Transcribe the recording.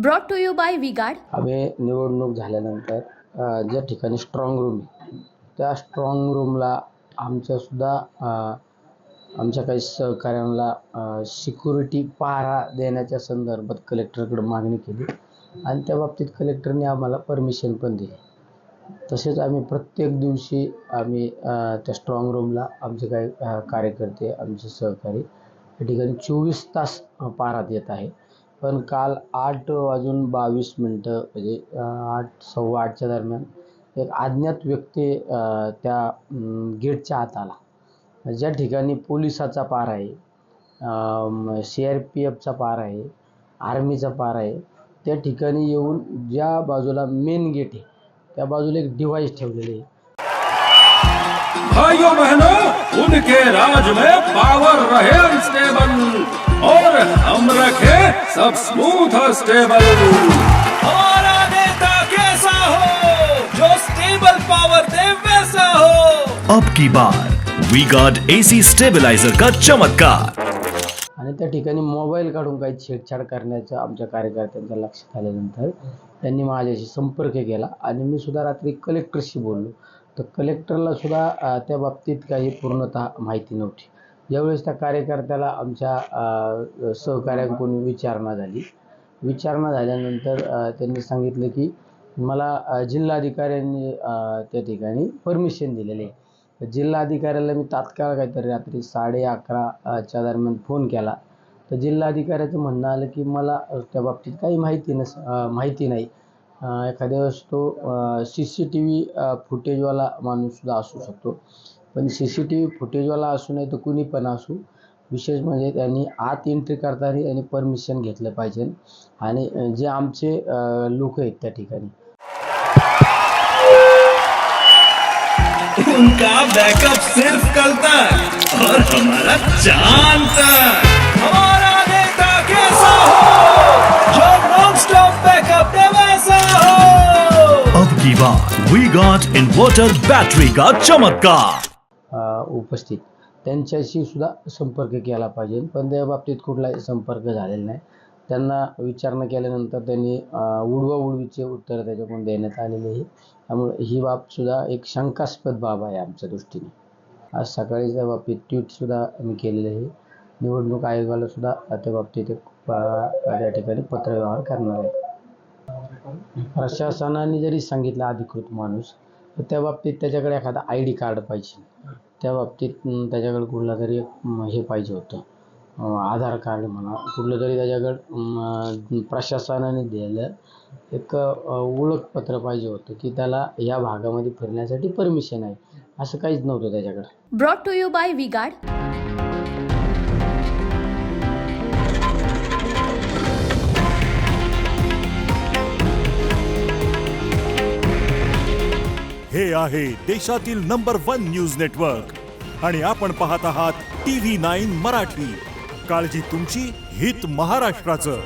Brought to you by V-Guard. आम्ही निवडणूक झाल्यानंतर ज्या ठिकाणी स्ट्रॉंग रूम आहे त्या स्ट्रॉंग रूमला आमच्या काही सहकाऱ्यांना सिक्युरिटी पहारा देण्याच्या संदर्भात कलेक्टरकडे मागणी केली आणि त्या बाबतीत कलेक्टरने आम्हाला परमिशन पण दिली। तसेच आम्ही प्रत्येक दिवशी त्या स्ट्रॉंग रूमला आमचे काही कार्यकर्ते आमचे सहकारी या ठिकाणी 24 तास पहारा देत आहे। पण काल 8:22 म्हणजे 8 सव्वा 8च्या दरम्यान एक अज्ञात व्यक्ती त्या गेटच्या आत आला। ज्या ठिकाणी पोलिसाचा पहारा आहे, CRPFचा पहारा आहे, आर्मीचा पहारा आहे, त्या ठिकाणी येऊन ज्या बाजूला मेन गेट आहे त्या बाजूला एक डिव्हाइस ठेवलेले आहे। भाइयों बहनों, उनके राज में पावर रहे अनस्टेबल और हम रखे सब स्मूथ और स्टेबल। हमारा नेता कैसा हो जो स्टेबल पावर दे वैसा हो। अब की बार वी गार्ड AC स्टेबलाइजर का चमत्कार। आणि त्या ठिकाणी मोबाईल काढून काही छेडछाड करण्याचं आमच्या कार्यकर्त्यांच्या लक्षात आल्यानंतर त्यांनी माझ्याशी संपर्क केला आणि मी सुद्धा रात्री कलेक्टरशी बोललो। तर कलेक्टरला सुद्धा त्या बाबतीत काही पूर्णतः माहिती नव्हती। ज्यावेळेस त्या कार्यकर्त्याला आमच्या सहकाऱ्यांकडून विचारणा झाल्यानंतर त्यांनी सांगितलं की मला जिल्हाधिकाऱ्यांनी त्या ठिकाणी परमिशन दिलेली आहे। जिल्हाधिकाऱ्याला मी तात्काळ काहीतरी रात्री 11:30च्या दरम्यान फोन केला तर जिल्हाधिकाऱ्याचं म्हणणं आलं की मला त्या बाबतीत काही माहिती नाही। एखाद्या वेळेस तो CCTV फुटेजवाला माणूससुद्धा असू शकतो, पण CCTV फुटेजवाला असू नाही तर कुणी पण असू, विशेष म्हणजे त्यांनी आत एंट्री करताना त्यांनी परमिशन घेतलं पाहिजे आणि जे आमचे लोक आहेत त्या ठिकाणी उनका बैकअप सिर्फ कल तक और हमारा चांद तक। हमारा नेता कैसा हो जो नॉन स्टॉप बैकअप दे वैसा हो। अब की बार वी गार्ड इन्वर्टर बैटरी का चमत्कार। उपस्थित त्यांच्याशी सुद्धा संपर्क केला पाहिजे, पण त्या बाबतीत कुठलाही संपर्क झालेला नाही। त्यांना विचारणा केल्यानंतर त्यांनी उडवाउडवीचे उत्तर त्याच्याकडून देण्यात आलेले आहे। त्यामुळे ही बाबसुद्धा एक शंकास्पद बाब आहे आमच्या दृष्टीने। आज सकाळी त्या बाबतीत ट्विटसुद्धा मी केलेलं आहे। निवडणूक आयोगाला सुद्धा त्या बाबतीत त्या ठिकाणी पत्रव्यवहार करणार आहे। प्रशासनाने जरी सांगितलं अधिकृत माणूस तर त्या बाबतीत त्याच्याकडे एखादा ID कार्ड पाहिजे, त्या बाबतीत त्याच्याकडे कुठला तरी हे पाहिजे होतं, आधार कार्ड म्हणा, कुठलं तरी त्याच्याकडं प्रशासनाने दिलेलं एक ओळखपत्र पाहिजे होतं की त्याला या भागामध्ये फिरण्यासाठी परमिशन आहे। असं काहीच नव्हतं त्याच्याकडे। Brought to you by V-Guard. हे आहे देशातील नंबर 1 न्यूज नेटवर्क आणि आपण पाहत आहात TV9 मराठी। काळजी तुमची, हित महाराष्ट्राचं।